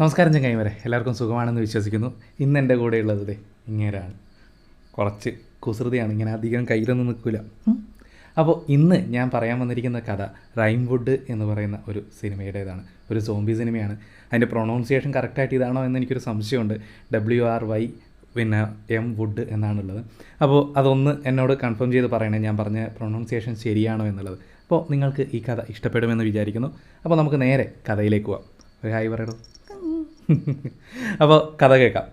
നമസ്കാരം ചങ്ങായിമാരെ, എല്ലാവർക്കും സുഖമാണെന്ന് വിശ്വസിക്കുന്നു. ഇന്ന് എൻ്റെ കൂടെയുള്ളത് ഇങ്ങനെയാണ്. കുറച്ച് കുസൃതിയാണ്, ഇങ്ങനെ അധികം കയ്യിലൊന്നും നിൽക്കില്ല. അപ്പോൾ ഇന്ന് ഞാൻ പറയാൻ വന്നിരിക്കുന്ന കഥ റൈംവുഡ് എന്ന് പറയുന്ന ഒരു സിനിമയുടേതാണ്. ഒരു സോംബി സിനിമയാണ്. അതിൻ്റെ പ്രൊണൗൺസിയേഷൻ കറക്റ്റായിട്ട് ഇതാണോ എന്ന് എനിക്കൊരു സംശയമുണ്ട്. WRY പിന്നെ M വുഡ് എന്നാണുള്ളത്. അപ്പോൾ അതൊന്ന് എന്നോട് കൺഫേം ചെയ്ത് പറയണേ, ഞാൻ പറഞ്ഞ പ്രൊണൗൺസിയേഷൻ ശരിയാണോ എന്നുള്ളത്. അപ്പോൾ നിങ്ങൾക്ക് ഈ കഥ ഇഷ്ടപ്പെടുമെന്ന് വിചാരിക്കുന്നു. അപ്പോൾ നമുക്ക് നേരെ കഥയിലേക്ക് പോവാം. ഒരു ഹായ് പറയണോ. അപ്പോൾ കഥ കേൾക്കാം.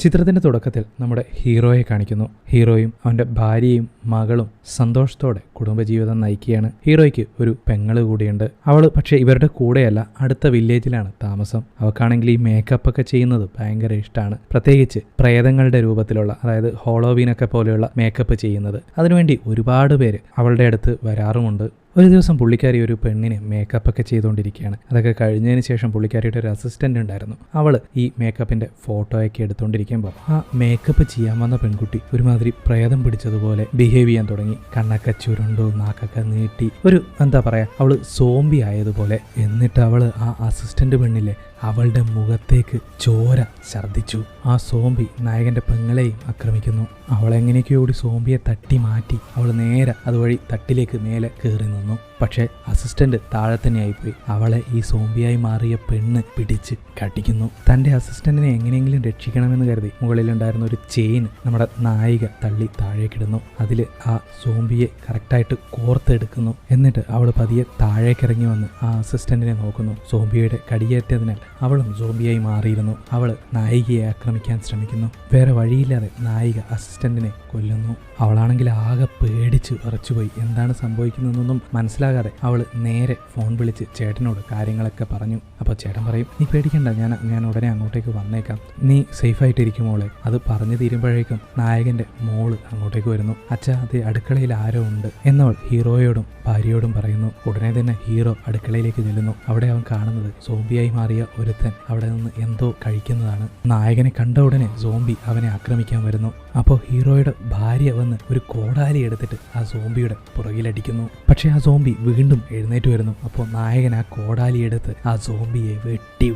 ചിത്രത്തിൻ്റെ തുടക്കത്തിൽ നമ്മുടെ ഹീറോയെ കാണിക്കുന്നു. ഹീറോയും അവൻ്റെ ഭാര്യയും മകളും സന്തോഷത്തോടെ കുടുംബജീവിതം നയിക്കുകയാണ്. ഹീറോയ്ക്ക് ഒരു പെങ്ങള് കൂടിയുണ്ട്. അവൾ പക്ഷേ ഇവരുടെ കൂടെയല്ല, അടുത്ത വില്ലേജിലാണ് താമസം. അവൾക്കാണെങ്കിൽ ഈ മേക്കപ്പ് ഒക്കെ ചെയ്യുന്നത് ഭയങ്കര ഇഷ്ടമാണ്. പ്രത്യേകിച്ച് പ്രേതങ്ങളുടെ രൂപത്തിലുള്ള, അതായത് ഹോളോവീനൊക്കെ പോലെയുള്ള മേക്കപ്പ് ചെയ്യുന്നത്. അതിനുവേണ്ടി ഒരുപാട് പേര് അവളുടെ അടുത്ത് വരാറുമുണ്ട്. ഒരു ദിവസം പുള്ളിക്കാരി ഒരു പെണ്ണിന് മേക്കപ്പൊക്കെ ചെയ്തുകൊണ്ടിരിക്കുകയാണ്. അതൊക്കെ കഴിഞ്ഞതിന് ശേഷം പുള്ളിക്കാരിയുടെ ഒരു അസിസ്റ്റൻ്റ് ഉണ്ടായിരുന്നു. അവൾ ഈ മേക്കപ്പിൻ്റെ ഫോട്ടോയൊക്കെ എടുത്തുകൊണ്ടിരിക്കുമ്പോൾ ആ മേക്കപ്പ് ചെയ്യാൻ വന്ന പെൺകുട്ടി ഒരുമാതിരി പ്രേതം പിടിച്ചതുപോലെ ബിഹേവ് ചെയ്യാൻ തുടങ്ങി. കണ്ണൊക്കെ ചുരുണ്ടു, നാക്കൊക്കെ നീട്ടി, ഒരു എന്താ പറയുക, അവൾ സോംബി ആയതുപോലെ. എന്നിട്ട് അവൾ ആ അസിസ്റ്റൻ്റ് പെണ്ണിലെ അവളുടെ മുഖത്തേക്ക് ചോര ഛർദ്ദിച്ചു. ആ സോംബി നായകൻ്റെ പെങ്ങളെയും ആക്രമിക്കുന്നു. അവളെങ്ങനെയൊക്കെയോ കൂടി സോംബിയെ തട്ടി മാറ്റി അവൾ നേരെ അതുവഴി തട്ടിലേക്ക് മേലെ കയറി നിന്നു. പക്ഷേ അസിസ്റ്റന്റ് താഴെ തന്നെയായിപ്പോയി. അവളെ ഈ സോംബിയായി മാറിയ പെണ്ണ് പിടിച്ച് കടിക്കുന്നു. തൻ്റെ അസിസ്റ്റന്റിനെ എങ്ങനെയെങ്കിലും രക്ഷിക്കണമെന്ന് കരുതി മുകളിലുണ്ടായിരുന്ന ഒരു ചെയിൻ നമ്മുടെ നായിക തള്ളി താഴേക്കിടുന്നു. അതിൽ ആ സോംബിയെ കറക്റ്റായിട്ട് കോർത്തെടുക്കുന്നു. എന്നിട്ട് അവൾ പതിയെ താഴേക്കിറങ്ങി വന്ന് ആ അസിസ്റ്റന്റിനെ നോക്കുന്നു. സോംബിയുടെ കടിയേറ്റതിനാൽ അവളും സോംബിയായി മാറിയിരുന്നു. അവൾ നായികയെ ആക്രമിക്കാൻ ശ്രമിക്കുന്നു. വേറെ വഴിയില്ലാതെ നായിക അസിസ്റ്റന്റിനെ കൊല്ലുന്നു. അവളാണെങ്കിൽ ആകെ പേടിച്ച് വിറച്ചുപോയി. എന്താണ് സംഭവിക്കുന്നതെന്നൊന്നും മനസ്സിലാകാതെ അവൾ നേരെ ഫോൺ വിളിച്ച് ചേട്ടനോട് കാര്യങ്ങളൊക്കെ പറഞ്ഞു. അപ്പോൾ ചേട്ടൻ പറയും, നീ പേടിക്കണ്ട, ഞാൻ ഉടനെ അങ്ങോട്ടേക്ക് വന്നേക്കാം, നീ സേഫായിട്ടിരിക്കും മോളെ. അത് പറഞ്ഞു തീരുമ്പോഴേക്കും നായകൻ്റെ മോള് അങ്ങോട്ടേക്ക് വരുന്നു. അച്ഛാ, അത് അടുക്കളയിൽ ആരോ ഉണ്ട് എന്നവൾ ഹീറോയോടും ഭാര്യയോടും പറയുന്നു. ഉടനെ തന്നെ ഹീറോ അടുക്കളയിലേക്ക് ചെല്ലുന്നു. അവിടെ അവൻ കാണുന്നത് സോംബിയായി മാറിയ ഒരുത്തൻ അവിടെ നിന്ന് എന്തോ കഴിക്കുന്നതാണ്. നായകനെ കണ്ട ഉടനെ സോംബി അവനെ ആക്രമിക്കാൻ വരുന്നു. അപ്പോൾ ഹീറോയുടെ ഭാര്യ വന്ന് ഒരു കോടാലി എടുത്തിട്ട് ആ സോംബിയുടെ പുറകിലടിക്കുന്നു. പക്ഷേ ആ സോംബി വീണ്ടും എഴുന്നേറ്റ് വരുന്നു. അപ്പോൾ നായകൻ ആ കോടാലി എടുത്ത് ആ സോംബിയെ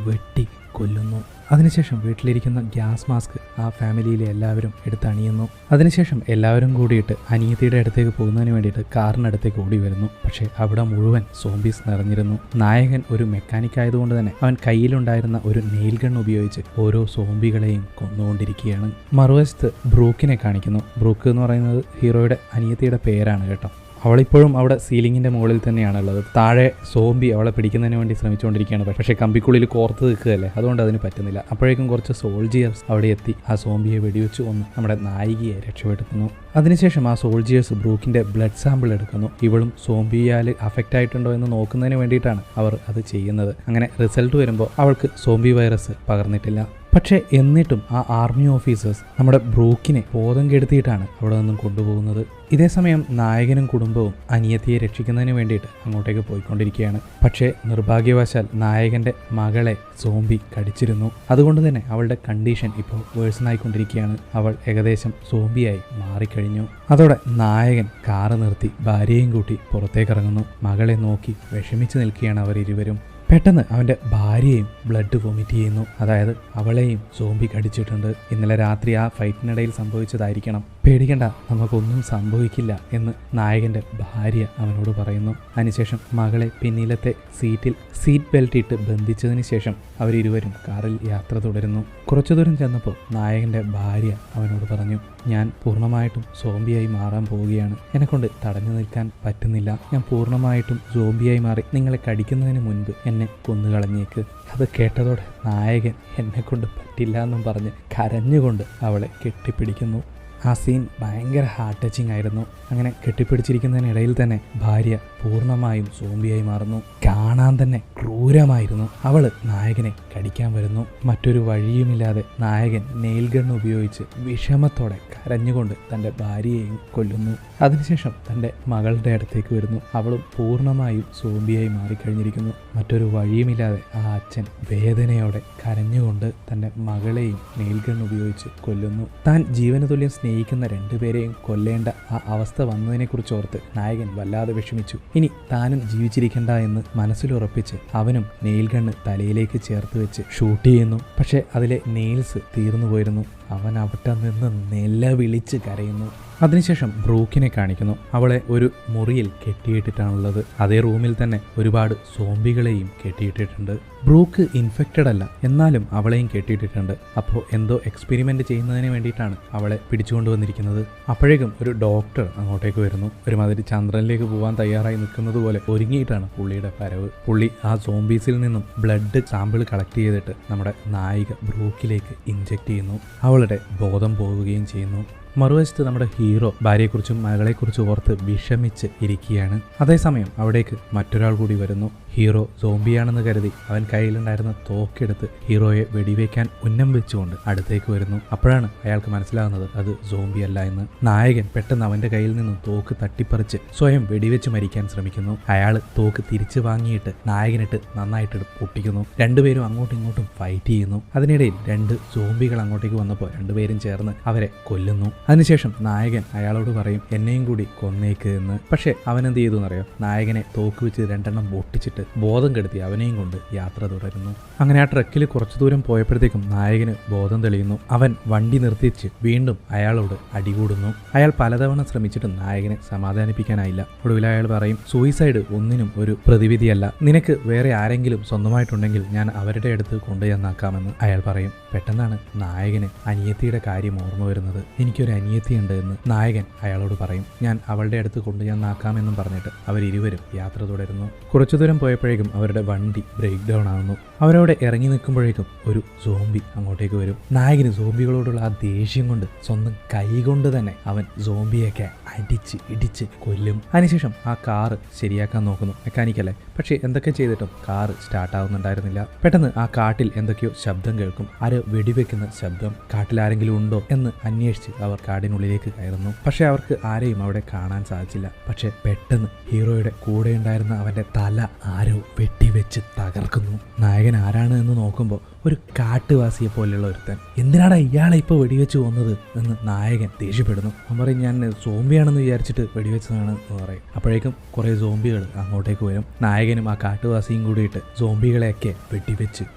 വെട്ടി കൊല്ലുന്നു. അതിനുശേഷം വീട്ടിലിരിക്കുന്ന ഗ്യാസ് മാസ്ക് ആ ഫാമിലിയിലെ എല്ലാവരും എടുത്ത് അണിയുന്നു. അതിനുശേഷം എല്ലാവരും കൂടിയിട്ട് അനിയത്തിയുടെ അടുത്തേക്ക് പോകുന്നതിന് വേണ്ടിയിട്ട് കാറിനടുത്തേക്ക് ഓടി വരുന്നു. പക്ഷേ അവിടെ മുഴുവൻ സോംബീസ് നിറഞ്ഞിരുന്നു. നായകൻ ഒരു മെക്കാനിക് ആയതുകൊണ്ട് തന്നെ അവൻ കയ്യിലുണ്ടായിരുന്ന ഒരു നെയിൽ ഗൺ ഉപയോഗിച്ച് ഓരോ സോംബികളെയും കൊന്നുകൊണ്ടിരിക്കുകയാണ്. മറുവശത്ത് ബ്രൂക്കിനെ കാണിക്കുന്നു. ബ്രൂക്ക് എന്ന് പറയുന്നത് ഹീറോയുടെ അനിയത്തിയുടെ പേരാണ് കേട്ടോ. അവളിപ്പോഴും അവിടെ സീലിങ്ങിൻ്റെ മുകളിൽ തന്നെയാണുള്ളത്. താഴെ സോംബി അവളെ പിടിക്കുന്നതിന് വേണ്ടി ശ്രമിച്ചുകൊണ്ടിരിക്കുകയാണ്. പക്ഷേ കമ്പിക്കുള്ളിൽ കോർത്ത് നിൽക്കുകയല്ലേ, അതുകൊണ്ട് അതിന് പറ്റുന്നില്ല. അപ്പോഴേക്കും കുറച്ച് സോൾജിയേഴ്സ് അവിടെ എത്തി ആ സോംബിയെ വെടിവെച്ച് കൊന്ന് നമ്മുടെ നായികയെ രക്ഷപ്പെടുത്തുന്നു. അതിനുശേഷം ആ സോൾജിയേഴ്സ് ബ്രൂക്കിൻ്റെ ബ്ലഡ് സാമ്പിൾ എടുക്കുന്നു. ഇവളും സോംബിയാൽ അഫക്റ്റ് ആയിട്ടുണ്ടോ എന്ന് നോക്കുന്നതിന് വേണ്ടിയിട്ടാണ് അവർ അത് ചെയ്യുന്നത്. അങ്ങനെ റിസൾട്ട് വരുമ്പോൾ അവൾക്ക് സോംബി വൈറസ് പകർന്നിട്ടില്ല. പക്ഷേ എന്നിട്ടും ആ ആർമി ഓഫീസേഴ്സ് നമ്മുടെ ബ്രൂക്കിനെ ബോധം കെടുത്തിയിട്ടാണ് അവിടെ നിന്നും കൊണ്ടുപോകുന്നത്. ഇതേസമയം നായകനും കുടുംബവും അനിയത്തിയെ രക്ഷിക്കുന്നതിന് വേണ്ടിയിട്ട് അങ്ങോട്ടേക്ക് പോയിക്കൊണ്ടിരിക്കുകയാണ്. പക്ഷേ നിർഭാഗ്യവശാൽ നായകൻ്റെ മകളെ സോംബി കടിച്ചിരുന്നു. അതുകൊണ്ട് തന്നെ അവളുടെ കണ്ടീഷൻ ഇപ്പോൾ വേഴ്സണായിക്കൊണ്ടിരിക്കുകയാണ്. അവൾ ഏകദേശം സോംബിയായി മാറിക്കഴിഞ്ഞു. അതോടെ നായകൻ കാറ് നിർത്തി ഭാര്യയും കൂട്ടി പുറത്തേക്കിറങ്ങുന്നു. മകളെ നോക്കി വിഷമിച്ച് നിൽക്കുകയാണ് അവർ ഇരുവരും. പെട്ടെന്ന് അവൻ്റെ ഭാര്യയും ബ്ലഡ് വൊമിറ്റ് ചെയ്യുന്നു. അതായത് അവളെയും സോംബി കടിച്ചിട്ടുണ്ട്. ഇന്നലെ രാത്രി ആ ഫൈറ്റിനിടയിൽ സംഭവിച്ചതായിരിക്കണം. പേടിക്കണ്ട, നമുക്കൊന്നും സംഭവിക്കില്ല എന്ന് നായകൻ്റെ ഭാര്യ അവനോട് പറയുന്നു. അതിനുശേഷം മകളെ പിന്നിലത്തെ സീറ്റിൽ സീറ്റ് ബെൽറ്റ് ഇട്ട് ബന്ധിച്ചതിന് ശേഷം അവരിരുവരും കാറിൽ യാത്ര തുടരുന്നു. കുറച്ചു ദൂരം ചെന്നപ്പോൾ നായകൻ്റെ ഭാര്യ അവനോട് പറഞ്ഞു, ഞാൻ പൂർണ്ണമായിട്ടും സോംബിയായി മാറാൻ പോവുകയാണ്. എന്നെക്കൊണ്ട് തടഞ്ഞു നിൽക്കാൻ പറ്റുന്നില്ല. ഞാൻ പൂർണ്ണമായിട്ടും സോംബിയായി മാറി നിങ്ങളെ കടിക്കുന്നതിന് മുൻപ് എന്നെ കൊന്നുകളഞ്ഞേക്ക്. അത് കേട്ടതോടെ നായകൻ എന്നെക്കൊണ്ട് പറ്റില്ല എന്നും പറഞ്ഞ് കരഞ്ഞുകൊണ്ട് അവളെ കെട്ടിപ്പിടിക്കുന്നു. ആ സീൻ ഭയങ്കര ഹാർട്ട് ടച്ചിങ് ആയിരുന്നു. അങ്ങനെ കെട്ടിപ്പിടിച്ചിരിക്കുന്നതിനിടയിൽ തന്നെ ഭാര്യ പൂർണ്ണമായും സോംബിയായി മാറുന്നു. കാണാൻ തന്നെ ക്രൂരമായിരുന്നു. അവള് നായകനെ കടിക്കാൻ വരുന്നു. മറ്റൊരു വഴിയുമില്ലാതെ നായകൻ നെയിൽ ഗൺ ഉപയോഗിച്ച് വിഷമത്തോടെ കരഞ്ഞുകൊണ്ട് തൻ്റെ ഭാര്യയെയും കൊല്ലുന്നു. അതിനുശേഷം തൻ്റെ മകളുടെ അടുത്തേക്ക് വരുന്നു. അവളും പൂർണ്ണമായും സോംബിയായി മാറിക്കഴിഞ്ഞിരിക്കുന്നു. മറ്റൊരു വഴിയുമില്ലാതെ ആ അച്ഛൻ വേദനയോടെ കരഞ്ഞുകൊണ്ട് തൻ്റെ മകളെയും നെയിൽ ഗൺ ഉപയോഗിച്ച് കൊല്ലുന്നു. താൻ ജീവന തുല്യം സ്നേഹിക്കുന്ന രണ്ടുപേരെയും കൊല്ലേണ്ട ആ അവസ്ഥ വന്നതിനെക്കുറിച്ച് ഓർത്ത് നായകൻ വല്ലാതെ വിഷമിച്ചു. ഇനി താനും ജീവിച്ചിരിക്കണ്ട എന്ന് മനസ്സിലുറപ്പിച്ച് അവനും നെയിൽ ഗണ്ണ് തലയിലേക്ക് ചേർത്ത് വെച്ച് ഷൂട്ട് ചെയ്യുന്നു. പക്ഷെ അതിലെ നെയിൽസ് തീർന്നു പോയിരുന്നു. അവൻ അവിടെ നിന്ന് നിലവിളിച്ച് കരയുന്നു. അതിനുശേഷം ബ്രൂക്കിനെ കാണിക്കുന്നു. അവളെ ഒരു മുറിയിൽ കെട്ടിയിട്ടിട്ടാണുള്ളത്. അതേ റൂമിൽ തന്നെ ഒരുപാട് സോംബികളെയും കെട്ടിയിട്ടിട്ടുണ്ട്. ബ്രൂക്ക് ഇൻഫെക്റ്റഡ് അല്ല, എന്നാലും അവളെയും കെട്ടിയിട്ടിട്ടുണ്ട്. അപ്പോൾ എന്തോ എക്സ്പെരിമെന്റ് ചെയ്യുന്നതിന് വേണ്ടിയിട്ടാണ് അവളെ പിടിച്ചുകൊണ്ടുവന്നിരിക്കുന്നത്. അപ്പോഴേക്കും ഒരു ഡോക്ടർ അങ്ങോട്ടേക്ക് വരുന്നു. ഒരുമാതിരി ചന്ദ്രനിലേക്ക് പോകാൻ തയ്യാറായി നിൽക്കുന്നത് പോലെ ഒരുങ്ങിയിട്ടാണ് പുള്ളിയുടെ വരവ്. പുള്ളി ആ സോംബീസിൽ നിന്നും ബ്ലഡ് സാമ്പിൾ കളക്ട് ചെയ്തിട്ട് നമ്മുടെ നായിക ബ്രൂക്കിലേക്ക് ഇഞ്ചെക്ട് ചെയ്യുന്നു. അവളുടെ ബോധം പോവുകയും ചെയ്യുന്നു. മറുവശത്ത് നമ്മുടെ ഹീറോ ഭാര്യയെക്കുറിച്ചും മകളെക്കുറിച്ചും ഓർത്ത് വിഷമിച്ച് ഇരിക്കുകയാണ്. അതേസമയം അവിടേക്ക് മറ്റൊരാൾ കൂടി വരുന്നു. ഹീറോ സോംബിയാണെന്ന് കരുതി അവൻ കയ്യിലുണ്ടായിരുന്ന തോക്കെടുത്ത് ഹീറോയെ വെടിവെക്കാൻ ഉന്നം വെച്ചുകൊണ്ട് അടുത്തേക്ക് വരുന്നു. അപ്പോഴാണ് അയാൾക്ക് മനസ്സിലാകുന്നത് അത് സോംബി അല്ല എന്ന്. നായകൻ പെട്ടെന്ന് അവന്റെ കയ്യിൽ നിന്നും തോക്ക് തട്ടിപ്പറിച്ച് സ്വയം വെടിവെച്ച് മരിക്കാൻ ശ്രമിക്കുന്നു. അയാൾ തോക്ക് തിരിച്ചു വാങ്ങിയിട്ട് നായകനിട്ട് നന്നായിട്ട് പൊട്ടിക്കുന്നു. രണ്ടുപേരും അങ്ങോട്ടും ഇങ്ങോട്ടും ഫൈറ്റ് ചെയ്യുന്നു. അതിനിടയിൽ രണ്ട് സോംബികൾ അങ്ങോട്ടേക്ക് വന്നപ്പോൾ രണ്ടുപേരും ചേർന്ന് അവരെ കൊല്ലുന്നു. അതിനുശേഷം നായകൻ അയാളോട് പറയും എന്നെയും കൂടി കൊന്നേക്ക് എന്ന്. പക്ഷെ അവൻ എന്ത് ചെയ്തു എന്നറിയോ? നായകനെ തോക്ക് വെച്ച് രണ്ടെണ്ണം പൊട്ടിച്ചിട്ട് ബോധം കെടുത്തി അവനെയും കൊണ്ട് യാത്ര തുടരുന്നു. അങ്ങനെ ആ ട്രക്കിൽ കുറച്ചു ദൂരം പോയപ്പോഴത്തേക്കും നായകന് ബോധം തെളിയുന്നു. അവൻ വണ്ടി നിർത്തിച്ച് വീണ്ടും അയാളോട് അടികൂടുന്നു. അയാൾ പലതവണ ശ്രമിച്ചിട്ടും നായകനെ സമാധാനിപ്പിക്കാനായില്ല. ഒടുവിൽ അയാൾ പറയും സൂയിസൈഡ് ഒന്നിനും ഒരു പ്രതിവിധിയല്ല, നിനക്ക് വേറെ ആരെങ്കിലും സ്വന്തമായിട്ടുണ്ടെങ്കിൽ ഞാൻ അവരുടെ അടുത്ത് കൊണ്ടുചെന്നാക്കാമെന്ന് അയാൾ പറയും. പെട്ടെന്നാണ് നായകന് അനിയത്തിയുടെ കാര്യം ഓർമ്മ വരുന്നത്. എനിക്കൊരു അനിയത്തിയുണ്ട് എന്ന് നായകൻ അയാളോട് പറയും. ഞാൻ അവളുടെ അടുത്ത് കൊണ്ടുചെന്നാക്കാമെന്നും പറഞ്ഞിട്ട് അവരിരുവരും യാത്ര തുടരുന്നു. കുറച്ചു ദൂരം പോയപ്പോഴേക്കും അവരുടെ വണ്ടി ബ്രേക്ക് ഡൗൺ ആകുന്നു. അവരവിടെ ഇറങ്ങി നിൽക്കുമ്പോഴേക്കും ഒരു സോംബി അങ്ങോട്ടേക്ക് വരും. നായകന് സോംബികളോടുള്ള ആ ദേഷ്യം കൊണ്ട് സ്വന്തം കൈ കൊണ്ട് തന്നെ അവൻ സോംബിയൊക്കെ അടിച്ച് ഇടിച്ച് കൊല്ലും. അതിനുശേഷം ആ കാറ് ശരിയാക്കാൻ നോക്കുന്നു. മെക്കാനിക്കല്ലേ, പക്ഷേ എന്തൊക്കെ ചെയ്തിട്ടും കാറ് സ്റ്റാർട്ട് ആവുന്നുണ്ടായിരുന്നില്ല. പെട്ടെന്ന് ആ കാട്ടിൽ എന്തൊക്കെയോ ശബ്ദം കേൾക്കും. ആരോ വെടിവെക്കുന്ന ശബ്ദം. കാട്ടിൽ ആരെങ്കിലും ഉണ്ടോ എന്ന് അന്വേഷിച്ച് അവർ കാടിനുള്ളിലേക്ക് കയറുന്നു. പക്ഷെ അവർക്ക് ആരെയും അവിടെ കാണാൻ സാധിച്ചില്ല. പക്ഷെ പെട്ടെന്ന് ഹീറോയുടെ കൂടെ ഉണ്ടായിരുന്ന അവന്റെ തല ആരോ വെട്ടിവെച്ച് തകർക്കുന്നു. നായകൻ ആരാണ് എന്ന് നോക്കുമ്പോൾ ഒരു കാട്ടുവാസിയെ പോലെയുള്ള ഒരുത്തൻ. എന്തിനാടാ ഇയാളെ ഇപ്പോൾ വെടിവെച്ച് കൊന്നത് എന്ന് നായകൻ ദേഷ്യപ്പെടുന്നു. അവൻ പറയും ഞാൻ സോംബിയാണെന്ന് വിചാരിച്ചിട്ട് വെടിവെച്ചതാണ് എന്ന് പറയും. അപ്പോഴേക്കും കുറേ സോംബികൾ അങ്ങോട്ടേക്ക് വരും. നായകനും ആ കാട്ടുവാസിയും കൂടിയിട്ട് സോംബികളെയൊക്കെ വെടിവെച്ച്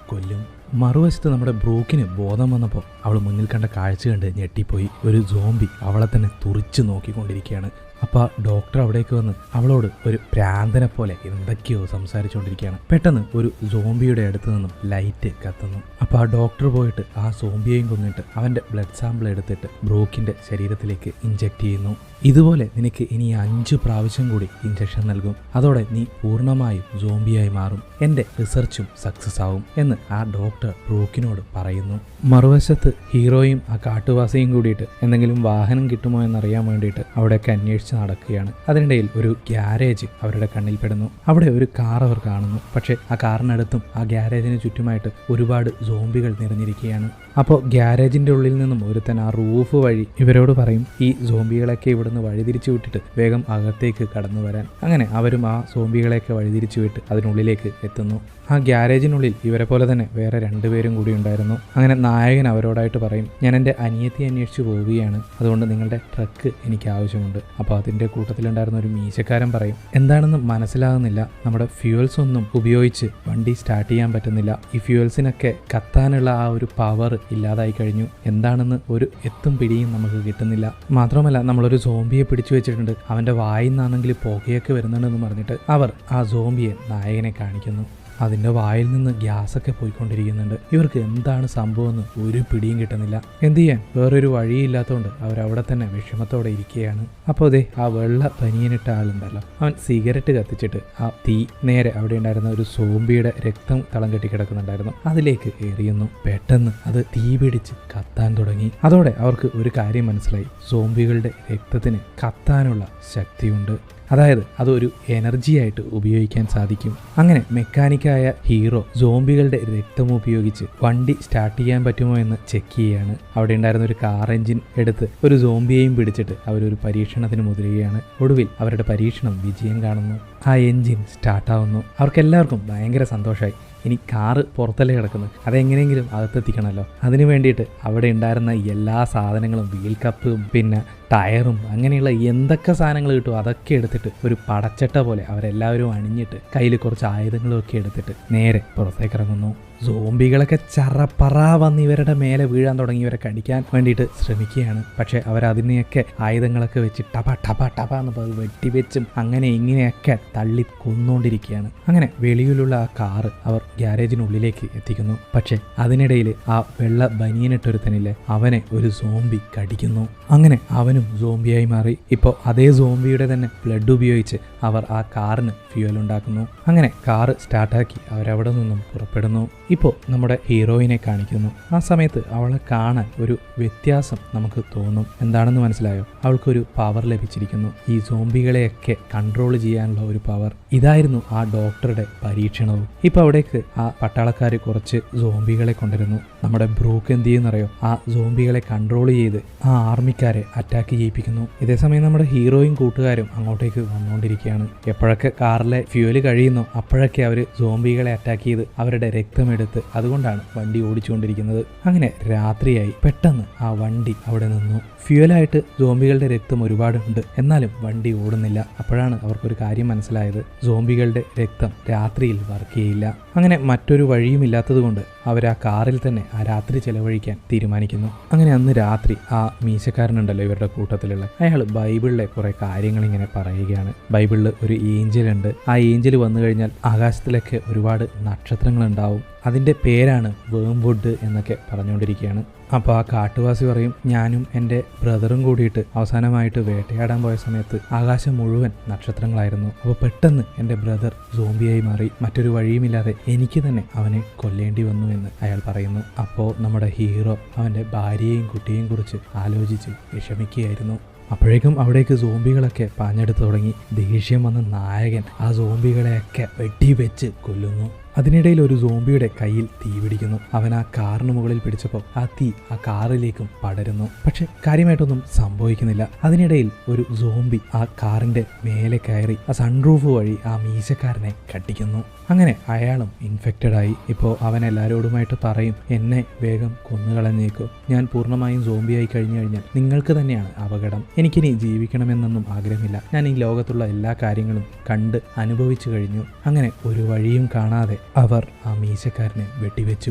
കൊല്ലും. മറുവശത്ത് നമ്മുടെ ബ്രൂക്കിന് ബോധം വന്നപ്പോൾ അവൾ മുന്നിൽ കണ്ട കാഴ്ച കണ്ട് ഞെട്ടിപ്പോയി. ഒരു സോംബി അവളെ തന്നെ തുറിച്ച് നോക്കിക്കൊണ്ടിരിക്കുകയാണ്. അപ്പോൾ ഡോക്ടർ അവിടേക്ക് വന്ന് അവളോട് ഒരു പ്രാന്തനെ പോലെ എന്തൊക്കെയോ സംസാരിച്ചുകൊണ്ടിരിക്കുകയാണ്. പെട്ടെന്ന് ഒരു സോംബിയുടെ അടുത്ത് നിന്നും ലൈറ്റ് കത്തുന്നു. അപ്പോൾ ആ ഡോക്ടർ പോയിട്ട് ആ സോംബിയെയും കൊന്നിട്ട് അവൻ്റെ ബ്ലഡ് സാമ്പിൾ എടുത്തിട്ട് ബ്രൂക്കിൻ്റെ ശരീരത്തിലേക്ക് ഇഞ്ചെക്ട് ചെയ്യുന്നു. ഇതുപോലെ നിനക്ക് ഇനി 5 പ്രാവശ്യം കൂടി ഇഞ്ചക്ഷൻ നൽകും. അതോടെ നീ പൂർണ്ണമായും സോംബിയായി മാറും. എൻ്റെ റിസർച്ചും സക്സസ് ആവും എന്ന് ആ ഡോക്ടർ ബ്രൂക്കിനോട് പറയുന്നു. മറുവശത്ത് ഹീറോയും ആ കാട്ടുവാസിയും കൂടിയിട്ട് എന്തെങ്കിലും വാഹനം കിട്ടുമോ എന്നറിയാൻ വേണ്ടിയിട്ട് അവിടെയൊക്കെ അന്വേഷിച്ച് നടക്കുകയാണ്. അതിനിടയിൽ ഒരു ഗ്യാരേജ് അവരുടെ കണ്ണിൽ പെടുന്നു. അവിടെ ഒരു കാർ അവർ കാണുന്നു. പക്ഷേ ആ കാറിനടുത്തും ആ ഗ്യാരേജിന് ചുറ്റുമായിട്ട് ഒരുപാട് സോംബികൾ നിറഞ്ഞിരിക്കുകയാണ്. അപ്പോൾ ഗ്യാരേജിൻ്റെ ഉള്ളിൽ നിന്നും ഒരുത്തൻ ആ റൂഫ് വഴി ഇവരോട് പറയും ഈ സോംബികളൊക്കെ ഇവിടുന്ന് വഴിതിരിച്ചു വിട്ടിട്ട് വേഗം അകത്തേക്ക് കടന്നു വരാൻ. അങ്ങനെ അവരും ആ സോംബികളെയൊക്കെ വഴിതിരിച്ചു വിട്ട് അതിനുള്ളിലേക്ക് എത്തുന്നു. ആ ഗ്യാരേജിനുള്ളിൽ ഇവരെ പോലെ തന്നെ വേറെ 2 പേരും കൂടി ഉണ്ടായിരുന്നു. അങ്ങനെ നായകൻ അവരോടായിട്ട് പറയും ഞാൻ എൻ്റെ അനിയത്തി അന്വേഷിച്ച് പോവുകയാണ്, അതുകൊണ്ട് നിങ്ങളുടെ ട്രക്ക് എനിക്ക് ആവശ്യമുണ്ട്. അപ്പോൾ അതിൻ്റെ കൂട്ടത്തിലുണ്ടായിരുന്ന ഒരു മീശക്കാരൻ പറയും എന്താണെന്ന് മനസ്സിലാകുന്നില്ല, നമ്മുടെ ഫ്യൂവൽസ് ഒന്നും ഉപയോഗിച്ച് വണ്ടി സ്റ്റാർട്ട് ചെയ്യാൻ പറ്റുന്നില്ല. ഈ ഫ്യൂവൽസിനൊക്കെ കത്താനുള്ള ആ ഒരു പവർ ഇല്ലാതായി കഴിഞ്ഞു. എന്താണെന്ന് ഒരു എത്തും പിടിയും നമുക്ക് കിട്ടുന്നില്ല. മാത്രമല്ല നമ്മളൊരു സോംബിയെ പിടിച്ചു വെച്ചിട്ടുണ്ട്, അവൻ്റെ വായിൽ നിന്നാണെങ്കിൽ പുകയൊക്കെ വരുന്നുണ്ടെന്ന് പറഞ്ഞിട്ട് അവർ ആ സോംബിയെ നായകനെ കാണിക്കുന്നു. അതിൻ്റെ വായിൽ നിന്ന് ഗ്യാസൊക്കെ പോയിക്കൊണ്ടിരിക്കുന്നുണ്ട്. ഇവർക്ക് എന്താണ് സംഭവമെന്ന് ഒരു പിടിയും കിട്ടുന്നില്ല. എന്ത് ചെയ്യാൻ വേറൊരു വഴിയില്ലാത്തതുകൊണ്ട് അവരവിടെ തന്നെ വിഷമത്തോടെ ഇരിക്കുകയാണ്. അപ്പോൾ അതെ ആ വെള്ള പനിയനിട്ട ആളുണ്ടല്ലോ, അവൻ സിഗരറ്റ് കത്തിച്ചിട്ട് ആ തീ നേരെ അവിടെ ഉണ്ടായിരുന്ന ഒരു സോംബിയുടെ രക്തം തളം കെട്ടി കിടക്കുന്നുണ്ടായിരുന്നു അതിലേക്ക് എറിയുന്നു. പെട്ടെന്ന് അത് തീ പിടിച്ച് കത്താൻ തുടങ്ങി. അതോടെ അവർക്ക് ഒരു കാര്യം മനസ്സിലായി, സോംബികളുടെ രക്തത്തിന് കത്താനുള്ള ശക്തിയുണ്ട്. അതായത് അതൊരു എനർജി ആയിട്ട് ഉപയോഗിക്കാൻ സാധിക്കും. അങ്ങനെ മെക്കാനിക്കായ ഹീറോ സോംബികളുടെ രക്തം ഉപയോഗിച്ച് വണ്ടി സ്റ്റാർട്ട് ചെയ്യാൻ പറ്റുമോ എന്ന് ചെക്ക് ചെയ്യാണ്. അവിടെ ഉണ്ടായിരുന്ന ഒരു കാർ എഞ്ചിൻ എടുത്ത് ഒരു സോംബിയെയും പിടിച്ചിട്ട് അവരൊരു പരീക്ഷണത്തിന് മുതിരുകയാണ്. ഒടുവിൽ അവരുടെ പരീക്ഷണം വിജയം കാണുന്നു. ആ എഞ്ചിൻ സ്റ്റാർട്ടാവുന്നു. അവർക്കെല്ലാവർക്കും ഭയങ്കര സന്തോഷമായി. ഇനി കാറ് പുറത്തല്ലേ കിടക്കുന്നത്, അതെങ്ങനെയെങ്കിലും അകത്തെത്തിക്കണമല്ലോ. അതിനു വേണ്ടിയിട്ട് അവിടെ ഉണ്ടായിരുന്ന എല്ലാ സാധനങ്ങളും, വീൽ കപ്പും പിന്നെ ടയറും അങ്ങനെയുള്ള എന്തൊക്കെ സാധനങ്ങൾ കിട്ടും അതൊക്കെ എടുത്തിട്ട് ഒരു പടച്ചട്ട പോലെ അവരെല്ലാവരും അണിഞ്ഞിട്ട് കയ്യിൽ കുറച്ച് ആയുധങ്ങളും ഒക്കെ എടുത്തിട്ട് നേരെ പുറത്തേക്ക് ഇറങ്ങുന്നു. സോംബികളൊക്കെ ചറപ്പറ വന്ന് ഇവരുടെ മേലെ വീഴാൻ തുടങ്ങി, ഇവരെ കടിക്കാൻ വേണ്ടിയിട്ട് ശ്രമിക്കുകയാണ്. പക്ഷെ അവരതിനെയൊക്കെ ആയുധങ്ങളൊക്കെ വെച്ച് ടപ ടപ ടപ എന്ന് വെട്ടിവെച്ചും അങ്ങനെ ഇങ്ങനെയൊക്കെ തള്ളി കൊന്നുകൊണ്ടിരിക്കുകയാണ്. അങ്ങനെ വെളിയിലുള്ള ആ കാറ് അവർ ഗ്യാരേജിനുള്ളിലേക്ക് എത്തിക്കുന്നു. പക്ഷെ അതിനിടയിൽ ആ വെള്ള ബനിയനിട്ടൊരുത്തനില്ലേ, അവനെ ഒരു സോംബി കടിക്കുന്നു. അങ്ങനെ അവനും സോംബിയായി മാറി. ഇപ്പോൾ അതേ സോംബിയുടെ തന്നെ ബ്ലഡ് ഉപയോഗിച്ച് അവർ ആ കാറിന് ഫ്യൂവൽ ഉണ്ടാക്കുന്നു. അങ്ങനെ കാറ് സ്റ്റാർട്ടാക്കി അവരവിടെ നിന്നും പുറപ്പെടുന്നു. ഇപ്പോൾ നമ്മുടെ ഹീറോയിനെ കാണിക്കുന്നു. ആ സമയത്ത് അവളെ കാണാൻ ഒരു വ്യത്യാസം നമുക്ക് തോന്നും. എന്താണെന്ന് മനസ്സിലായോ? അവൾക്കൊരു പവർ ലഭിച്ചിരിക്കുന്നു. ഈ സോംബികളെയൊക്കെ കൺട്രോൾ ചെയ്യാനുള്ള ഒരു പവർ. ഇതായിരുന്നു ആ ഡോക്ടറുടെ പരീക്ഷണവും. ഇപ്പോൾ അവിടേക്ക് ആ പട്ടാളക്കാർ കുറച്ച് സോംബികളെ കൊണ്ടുവരുന്നു. നമ്മുടെ ബ്രൂക്ക് എന്ത് ചെയ്യുന്നറിയോ? ആ സോംബികളെ കൺട്രോൾ ചെയ്ത് ആ ആർമിക്കാരെ അറ്റാക്ക് ചെയ്യിപ്പിക്കുന്നു. ഇതേസമയം നമ്മുടെ ഹീറോയും കൂട്ടുകാരും അങ്ങോട്ടേക്ക് വന്നുകൊണ്ടിരിക്കുകയാണ്. എപ്പോഴൊക്കെ കാറിലെ ഫ്യൂവൽ കഴിയുന്നു അപ്പോഴൊക്കെ അവർ സോംബികളെ അറ്റാക്ക് ചെയ്ത് അവരുടെ രക്തമെടുത്ത് അതുകൊണ്ടാണ് വണ്ടി ഓടിച്ചുകൊണ്ടിരിക്കുന്നത്. അങ്ങനെ രാത്രിയായി. പെട്ടെന്ന് ആ വണ്ടി അവിടെ നിന്നു. ഫ്യൂവലായിട്ട് സോംബികളുടെ രക്തം ഒരുപാടുണ്ട്, എന്നാലും വണ്ടി ഓടുന്നില്ല. അപ്പോഴാണ് അവർക്കൊരു കാര്യം മനസ്സിലായത്, സോംബികളുടെ രക്തം രാത്രിയിൽ വർക്ക് ചെയ്യില്ല. അങ്ങനെ മറ്റൊരു വഴിയും ഇല്ലാത്തത് കൊണ്ട് അവർ ആ കാറിൽ തന്നെ ആ രാത്രി ചെലവഴിക്കാൻ തീരുമാനിക്കുന്നു. അങ്ങനെ അന്ന് രാത്രി ആ മീശക്കാരനുണ്ടല്ലോ ഇവരുടെ കൂട്ടത്തിലുള്ള, അയാൾ ബൈബിളിലെ കുറെ കാര്യങ്ങൾ ഇങ്ങനെ പറയുകയാണ്. ബൈബിളിൽ ഒരു ഏഞ്ചൽ ഉണ്ട്. ആ ഏഞ്ചൽ വന്നു കഴിഞ്ഞാൽ ആകാശത്തിലൊക്കെ ഒരുപാട് നക്ഷത്രങ്ങൾ ഉണ്ടാവും. അതിൻ്റെ പേരാണ് വേംവുഡ് എന്നൊക്കെ പറഞ്ഞുകൊണ്ടിരിക്കുകയാണ്. അപ്പോൾ ആ കാട്ടുവാസി പറയും, ഞാനും എൻ്റെ ബ്രദറും കൂടിയിട്ട് അവസാനമായിട്ട് വേട്ടയാടാൻ പോയ സമയത്ത് ആകാശം മുഴുവൻ നക്ഷത്രങ്ങളായിരുന്നു. അപ്പോൾ പെട്ടെന്ന് എൻ്റെ ബ്രദർ സോംബിയായി മാറി. മറ്റൊരു വഴിയുമില്ലാതെ എനിക്ക് തന്നെ അവനെ കൊല്ലേണ്ടി വന്നു എന്ന് അയാൾ പറയുന്നു. അപ്പോൾ നമ്മുടെ ഹീറോ അവൻ്റെ ഭാര്യയെയും കുട്ടിയെയും കുറിച്ച് ആലോചിച്ച് വിഷമിക്കുകയായിരുന്നു. അപ്പോഴേക്കും അവിടേക്ക് സോംബികളൊക്കെ പാഞ്ഞെടുത്ത് തുടങ്ങി. ദേഷ്യം വന്ന നായകൻ ആ സോംബികളെയൊക്കെ വെടിവെച്ച് കൊല്ലുന്നു. അതിനിടയിൽ ഒരു സോംബിയുടെ കയ്യിൽ തീ പിടിക്കുന്നു. അവൻ ആ കാറിന് മുകളിൽ പിടിച്ചപ്പോൾ ആ തീ ആ കാറിലേക്കും പടരുന്നു. പക്ഷെ കാര്യമായിട്ടൊന്നും സംഭവിക്കുന്നില്ല. അതിനിടയിൽ ഒരു സോംബി ആ കാറിന്റെ മേലെ കയറി ആ സൺറൂഫ് വഴി ആ മീശക്കാരനെ കട്ടിക്കുന്നു. അങ്ങനെ അയാളും ഇൻഫെക്റ്റഡ് ആയി. ഇപ്പോൾ അവൻ എല്ലാവരോടുമായിട്ട് പറയും, എന്നെ വേഗം കൊന്നുകളഞ്ഞേക്കോ, ഞാൻ പൂർണ്ണമായും സോംബിയായി കഴിഞ്ഞു കഴിഞ്ഞാൽ നിങ്ങൾക്ക് തന്നെയാണ് അപകടം. എനിക്കിനി ജീവിക്കണമെന്നൊന്നും ആഗ്രഹമില്ല. ഞാൻ ഈ ലോകത്തുള്ള എല്ലാ കാര്യങ്ങളും കണ്ട് അനുഭവിച്ചു കഴിഞ്ഞു. അങ്ങനെ ഒരു വഴിയും കാണാതെ അവർ ആ മീശക്കാരനെ വെടിവെച്ചു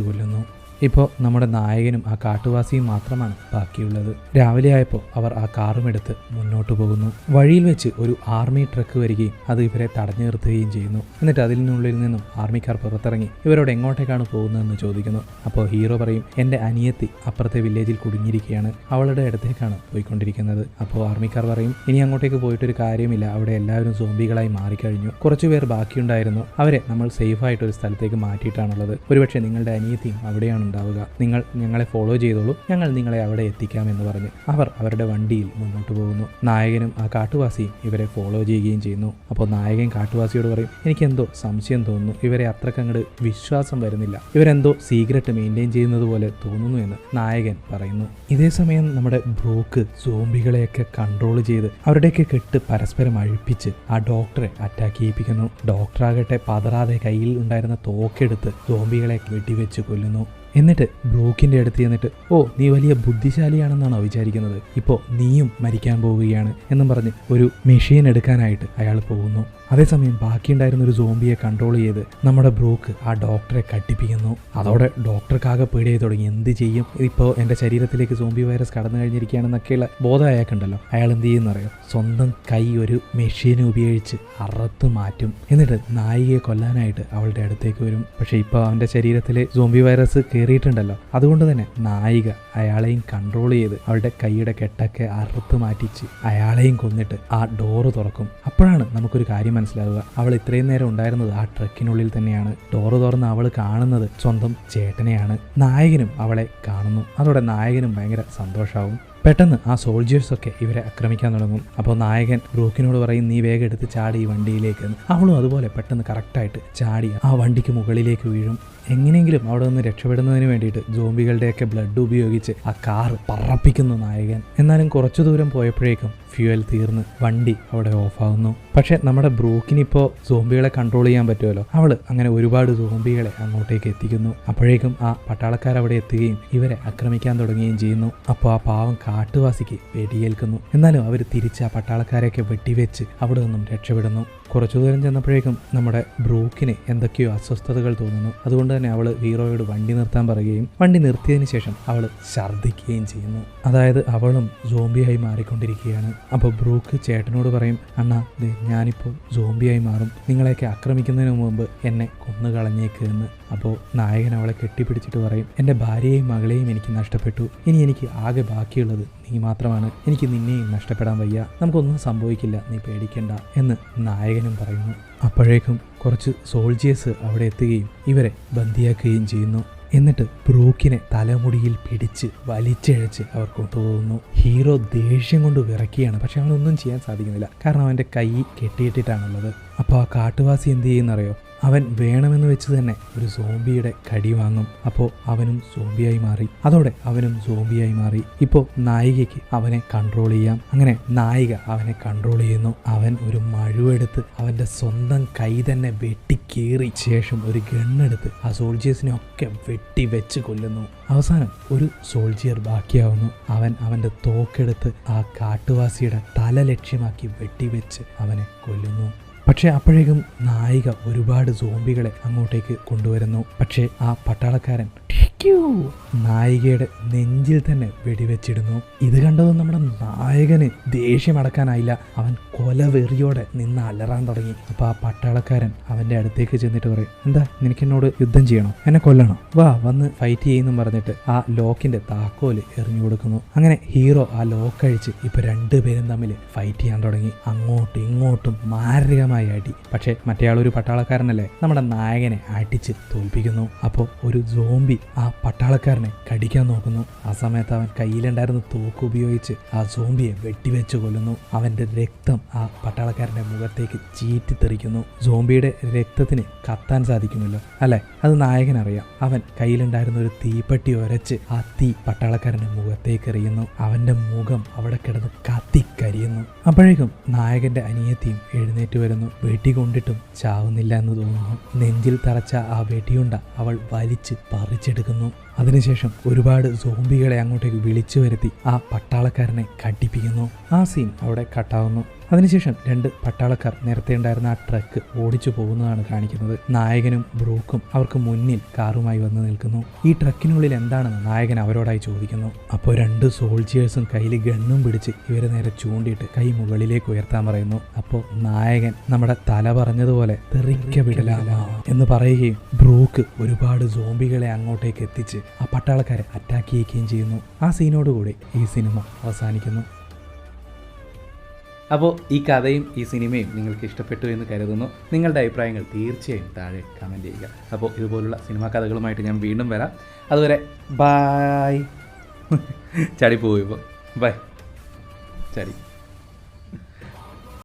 കൊല്ലുന്നു. ഇപ്പോൾ നമ്മുടെ നായകനും ആ കാട്ടുവാസിയും മാത്രമാണ് ബാക്കിയുള്ളത്. രാവിലെ ആയപ്പോൾ അവർ ആ കാറുമെടുത്ത് മുന്നോട്ട് പോകുന്നു. വഴിയിൽ വെച്ച് ഒരു ആർമി ട്രക്ക് വരികയും അത് ഇവരെ തടഞ്ഞു നിർത്തുകയും ചെയ്യുന്നു. എന്നിട്ട് അതിനുള്ളിൽ നിന്നും ആർമിക്കാർ പുറത്തിറങ്ങി ഇവരോട് എങ്ങോട്ടേക്കാണ് പോകുന്നതെന്ന് ചോദിക്കുന്നു. അപ്പോൾ ഹീറോ പറയും, എൻ്റെ അനിയത്തി അപ്പുറത്തെ വില്ലേജിൽ കുടുങ്ങിയിരിക്കുകയാണ്, അവളുടെ അടുത്തേക്കാണ് പോയിക്കൊണ്ടിരിക്കുന്നത്. അപ്പോൾ ആർമിക്കാർ പറയും, ഇനി അങ്ങോട്ടേക്ക് പോയിട്ടൊരു കാര്യമില്ല, അവിടെ എല്ലാവരും സോംബികളായി മാറിക്കഴിഞ്ഞു, കുറച്ചുപേർ ബാക്കിയുണ്ടായിരുന്നു, അവരെ നമ്മൾ സേഫായിട്ടൊരു സ്ഥലത്തേക്ക് മാറ്റിയിട്ടാണുള്ളത്. ഒരുപക്ഷെ നിങ്ങളുടെ അനിയത്തിയും അവിടെയാണ് ഉണ്ടാവുക, നിങ്ങൾ ഞങ്ങളെ ഫോളോ ചെയ്തോളൂ, ഞങ്ങൾ നിങ്ങളെ അവിടെ എത്തിക്കാമെന്ന് പറഞ്ഞ് അവർ അവരുടെ വണ്ടിയിൽ മുന്നോട്ട് പോകുന്നു. നായകനും ആ കാട്ടുവാസിയും ഇവരെ ഫോളോ ചെയ്യുകയും ചെയ്യുന്നു. അപ്പോൾ നായകൻ കാട്ടുവാസിയോട് പറയും, എനിക്കെന്തോ സംശയം തോന്നുന്നു, ഇവരെ അത്രക്കങ്ങട് വിശ്വാസം വരുന്നില്ല, ഇവരെന്തോ സീക്രട്ട് മെയിൻറ്റെയിൻ ചെയ്യുന്നത് പോലെ തോന്നുന്നു എന്ന് നായകൻ പറയുന്നു. ഇതേ സമയം നമ്മുടെ ബ്രൂക്ക് സോംബികളെയൊക്കെ കൺട്രോൾ ചെയ്ത് അവരുടെയൊക്കെ കെട്ട് പരസ്പരം അഴിപ്പിച്ച് ആ ഡോക്ടറെ അറ്റാക്ക് ചെയ്യിപ്പിക്കുന്നു. ഡോക്ടറാകട്ടെ പതറാതെ കയ്യിൽ ഉണ്ടായിരുന്ന തോക്കെടുത്ത് സോംബികളെ വെടിവെച്ച് കൊല്ലുന്നു. എന്നിട്ട് ബ്രൂക്കിൻ്റെ അടുത്ത് ചെന്നിട്ട്, ഓ നീ വലിയ ബുദ്ധിശാലിയാണെന്നാണോ വിചാരിക്കുന്നത്, ഇപ്പോൾ നീയും മരിക്കാൻ പോവുകയാണ് എന്നും പറഞ്ഞ് ഒരു മെഷീൻ എടുക്കാനായിട്ട് അയാൾ പോകുന്നു. അതേസമയം ബാക്കിയുണ്ടായിരുന്ന ഒരു സോംബിയെ കൺട്രോൾ ചെയ്ത് നമ്മുടെ ബ്രൂക്ക് ആ ഡോക്ടറെ കട്ടിപ്പിക്കുന്നു. അതോടെ ഡോക്ടർക്കാകെ പേടിയായി തുടങ്ങി. എന്ത് ചെയ്യും, ഇപ്പോൾ എൻ്റെ ശരീരത്തിലേക്ക് സോംബി വൈറസ് കടന്നു കഴിഞ്ഞിരിക്കുകയാണെന്നൊക്കെയുള്ള ബോധം അയാൾക്കുണ്ടല്ലോ. അയാൾ എന്ത് ചെയ്യുന്നറിയോ, സ്വന്തം കൈ ഒരു മെഷീൻ ഉപയോഗിച്ച് അറുത്ത് മാറ്റും. എന്നിട്ട് നായികയെ കൊല്ലാനായിട്ട് അവളുടെ അടുത്തേക്ക് വരും. പക്ഷെ ഇപ്പോൾ അവൻ്റെ ശരീരത്തിൽ സോംബി വൈറസ് കയറിയിട്ടുണ്ടല്ലോ, അതുകൊണ്ട് തന്നെ നായിക അയാളെയും കൺട്രോൾ ചെയ്ത് അവളുടെ കൈയുടെ കെട്ടൊക്കെ അറുത്ത് മാറ്റിച്ച് അയാളെയും കൊന്നിട്ട് ആ ഡോറ് തുറക്കും. അപ്പോഴാണ് നമുക്കൊരു കാര്യം മനസ്സിലാവുക, അവൾ ഇത്രയും നേരം ഉണ്ടായിരുന്നത് ആ ട്രക്കിനുള്ളിൽ തന്നെയാണ്. ഡോറ് തുറന്ന് അവൾ കാണുന്നത് സ്വന്തം ചേട്ടനെയാണ്. നായകനും അവളെ കാണുന്നു. അതോടെ നായകനും ഭയങ്കര സന്തോഷമാവും. പെട്ടെന്ന് ആ സോൾജേഴ്സൊക്കെ ഇവരെ ആക്രമിക്കാൻ തുടങ്ങും. അപ്പോൾ നായകൻ ബ്രൂക്കിനോട് പറയും, നീ വേഗം എടുത്ത് ചാടി ഈ വണ്ടിയിലേക്ക്. അവളും അതുപോലെ പെട്ടെന്ന് കറക്റ്റായിട്ട് ചാടി ആ വണ്ടിക്ക് മുകളിലേക്ക് വീഴും. എങ്ങനെയെങ്കിലും അവിടെ നിന്ന് രക്ഷപ്പെടുന്നതിന് വേണ്ടിയിട്ട് സോംബികളുടെയൊക്കെ ബ്ലഡ് ഉപയോഗിച്ച് ആ കാർ പറപ്പിക്കുന്നു നായകൻ. എന്നാലും കുറച്ചു ദൂരം പോയപ്പോഴേക്കും ഫ്യൂവൽ തീർന്ന് വണ്ടി അവിടെ ഓഫാവുന്നു. പക്ഷെ നമ്മുടെ ബ്രൂക്കിനിപ്പോൾ സോംബികളെ കൺട്രോൾ ചെയ്യാൻ പറ്റുമല്ലോ. അവൾ അങ്ങനെ ഒരുപാട് സോംബികളെ അങ്ങോട്ടേക്ക് എത്തിക്കുന്നു. അപ്പോഴേക്കും ആ പട്ടാളക്കാർ അവിടെ എത്തുകയും ഇവരെ ആക്രമിക്കാൻ തുടങ്ങുകയും ചെയ്യുന്നു. അപ്പോൾ ആ പാവം കാട്ടുവാസിക്ക് വെടിയേൽക്കുന്നു. എന്നാലും അവർ തിരിച്ച് ആ പട്ടാളക്കാരെയൊക്കെ വെട്ടിവെച്ച് അവിടെ നിന്നും രക്ഷപ്പെടുന്നു. കുറച്ചു ദൂരം ചെന്നപ്പോഴേക്കും നമ്മുടെ ബ്രൂക്കിന് എന്തൊക്കെയോ അസ്വസ്ഥതകൾ തോന്നുന്നു. അതുകൊണ്ട് തന്നെ അവൾ ഹീറോയോട് വണ്ടി നിർത്താൻ പറയുകയും വണ്ടി നിർത്തിയതിന് ശേഷം അവൾ ഛർദ്ദിക്കുകയും ചെയ്യുന്നു. അതായത് അവളും സോംബിയായി മാറിക്കൊണ്ടിരിക്കുകയാണ്. അപ്പോൾ ബ്രൂക്ക് ചേട്ടനോട് പറയും, അണ്ണാ ഞാനിപ്പോൾ സോംബിയായി മാറും, നിങ്ങളെയൊക്കെ ആക്രമിക്കുന്നതിന് മുമ്പ് എന്നെ കൊന്നുകളഞ്ഞേക്ക് എന്ന്. അപ്പോൾ നായകൻ അവളെ കെട്ടിപ്പിടിച്ചിട്ട് പറയും, എൻ്റെ ഭാര്യയെയും മകളെയും എനിക്ക് നഷ്ടപ്പെട്ടു, ഇനി എനിക്ക് ആകെ ബാക്കിയുള്ളത് നീ മാത്രമാണ്, എനിക്ക് നിന്നെയും നഷ്ടപ്പെടാൻ വയ്യ, നമുക്കൊന്നും സംഭവിക്കില്ല, നീ പേടിക്കണ്ട എന്ന് നായകനും പറയുന്നു. അപ്പോഴേക്കും കുറച്ച് സോൾജേഴ്സ് അവിടെ എത്തുകയും ഇവരെ ബന്ദിയാക്കുകയും ചെയ്യുന്നു. എന്നിട്ട് ബ്രൂക്കിനെ തലമുടിയിൽ പിടിച്ച് വലിച്ചിഴച്ച് അവർ കൊണ്ടുപോകുന്നു. ഹീറോ ദേഷ്യം കൊണ്ട് വിറയ്ക്കുകയാണ്. പക്ഷെ അവനൊന്നും ചെയ്യാൻ സാധിക്കുന്നില്ല, കാരണം അവൻ്റെ കൈ കെട്ടിയിട്ടിട്ടാണുള്ളത്. അപ്പോൾ ആ കാട്ടുവാസി എന്ത് ചെയ്യുന്നറിയോ, അവൻ വേണമെന്ന് വെച്ച് തന്നെ ഒരു സോംബിയുടെ കടി വാങ്ങും. അപ്പോൾ അവനും സോംബിയായി മാറി. അതോടെ അവനും സോംബിയായി മാറി. ഇപ്പോൾ നായികയ്ക്ക് അവനെ കൺട്രോൾ ചെയ്യാം. അങ്ങനെ നായിക അവനെ കൺട്രോൾ ചെയ്യുന്നു. അവൻ ഒരു മഴുവെടുത്ത് അവൻ്റെ സ്വന്തം കൈ തന്നെ വെട്ടിക്കീറി ശേഷം ഒരു ഗണ്ണെടുത്ത് ആ സോൾജേഴ്സിനെ ഒക്കെ വെട്ടി വെച്ച് കൊല്ലുന്നു. അവസാനം ഒരു സോൾജിയർ ബാക്കിയാവുന്നു. അവൻ അവൻ്റെ തോക്കെടുത്ത് ആ കാട്ടുവാസിയുടെ തല ലക്ഷ്യമാക്കി വെട്ടിവെച്ച് അവനെ കൊല്ലുന്നു. പക്ഷേ അപ്പോഴേക്കും നായിക ഒരുപാട് സോംബികളെ അങ്ങോട്ടേക്ക് കൊണ്ടുവരുന്നു. പക്ഷേ ആ പട്ടാളക്കാരൻ നായികയുടെ നെഞ്ചിൽ തന്നെ വെടിവെച്ചിടുന്നു. ഇത് കണ്ടതും നമ്മുടെ നായകന് ദേഷ്യമടക്കാനായില്ല. അവൻ കൊലവെറിയോടെ നിന്ന് അലറാൻ തുടങ്ങി. അപ്പോൾ ആ പട്ടാളക്കാരൻ അവൻ്റെ അടുത്തേക്ക് ചെന്നിട്ട് പറയും, എന്താ നിനക്കെന്നോട് യുദ്ധം ചെയ്യണോ, എന്നെ കൊല്ലണോ, വാ വന്ന് ഫൈറ്റ് ചെയ്യുന്നു പറഞ്ഞിട്ട് ആ ലോക്കിൻ്റെ താക്കോല് എറിഞ്ഞു കൊടുക്കുന്നു. അങ്ങനെ ഹീറോ ആ ലോക്ക് അഴിച്ച് ഇപ്പോൾ രണ്ടുപേരും തമ്മിൽ ഫൈറ്റ് ചെയ്യാൻ തുടങ്ങി. അങ്ങോട്ടും ഇങ്ങോട്ടും മാരകമായി അടി. പക്ഷേ മറ്റേയാളൊരു പട്ടാളക്കാരനല്ലേ, നമ്മുടെ നായകനെ അടിച്ച് തോൽപ്പിക്കുന്നു. അപ്പോൾ ഒരു സോംബി ആ പട്ടാളക്കാരനെ കടിക്കാൻ നോക്കുന്നു. ആ സമയത്ത് അവൻ കയ്യിലുണ്ടായിരുന്ന തോക്ക് ഉപയോഗിച്ച് ആ സോംബിയെ വെട്ടിവെച്ച് കൊല്ലുന്നു. അവൻ്റെ രക്തം ആ പട്ടാളക്കാരൻ്റെ മുഖത്തേക്ക് ചീറ്റിത്തെറിക്കുന്നു. സോംബിയുടെ രക്തത്തിന് കത്താൻ സാധിക്കുമല്ലോ അല്ലേ, അത് നായകനറിയാം. അവൻ കയ്യിലുണ്ടായിരുന്ന ഒരു തീപ്പെട്ടി ഒരച്ച് ആ തീ പട്ടാളക്കാരൻ്റെ മുഖത്തേക്ക് എറിയുന്നു. അവൻ്റെ മുഖം അവിടെ കിടന്ന് കത്തിക്കരിയുന്നു. അപ്പോഴേക്കും നായകൻ്റെ അനിയത്തിയും എഴുന്നേറ്റ് വരുന്നു. വെടി കൊണ്ടിട്ടും ചാവുന്നില്ല എന്ന് തോന്നുന്നു. നെഞ്ചിൽ തറച്ച ആ വെടിയുണ്ട അവൾ വലിച്ച് പറിച്ചെടുക്കുന്നു. അതിനുശേഷം ഒരുപാട് സോംബികളെ അങ്ങോട്ടേക്ക് വിളിച്ചു വരുത്തി ആ പട്ടാളക്കാരനെ കടിപ്പിക്കുന്നു. ആ സീൻ അവിടെ കട്ടാവുന്നു. അതിനുശേഷം രണ്ട് പട്ടാളക്കാർ നേരത്തെ ഉണ്ടായിരുന്ന ആ ട്രക്ക് ഓടിച്ചു പോകുന്നതാണ് കാണിക്കുന്നത്. നായകനും ബ്രൂക്കും അവർക്ക് മുന്നിൽ കാറുമായി വന്ന് നിൽക്കുന്നു. ഈ ട്രക്കിനുള്ളിൽ എന്താണെന്ന് നായകൻ അവരോടായി ചോദിക്കുന്നു. അപ്പോൾ രണ്ട് സോൾജിയേഴ്സും കയ്യിൽ ഗണ്ണും പിടിച്ച് ഇവരെ നേരെ ചൂണ്ടിയിട്ട് കൈ മുകളിലേക്ക് ഉയർത്താൻ പറയുന്നു. അപ്പോൾ നായകൻ നമ്മുടെ തല പറഞ്ഞതുപോലെ തെറിക്ക വിടലാമ എന്ന് പറയുകയും ബ്രൂക്ക് ഒരുപാട് സോംബികളെ അങ്ങോട്ടേക്ക് എത്തിച്ച് ആ പട്ടാളക്കാരെ അറ്റാക്ക് ചെയ്യുകയും ചെയ്യുന്നു. ആ സീനോടുകൂടി ഈ സിനിമ അവസാനിക്കുന്നു. അപ്പോൾ ഈ കഥയും ഈ സിനിമയും നിങ്ങൾക്ക് ഇഷ്ടപ്പെട്ടു എന്ന് കരുതുന്നു. നിങ്ങളുടെ അഭിപ്രായങ്ങൾ തീർച്ചയായും താഴെ കമൻറ്റ് ചെയ്യുക. അപ്പോൾ ഇതുപോലുള്ള സിനിമാ കഥകളുമായിട്ട് ഞാൻ വീണ്ടും വരാം. അതുവരെ ബായ്. ചാടി പോയി ഇപ്പോൾ ബൈ ചാടി.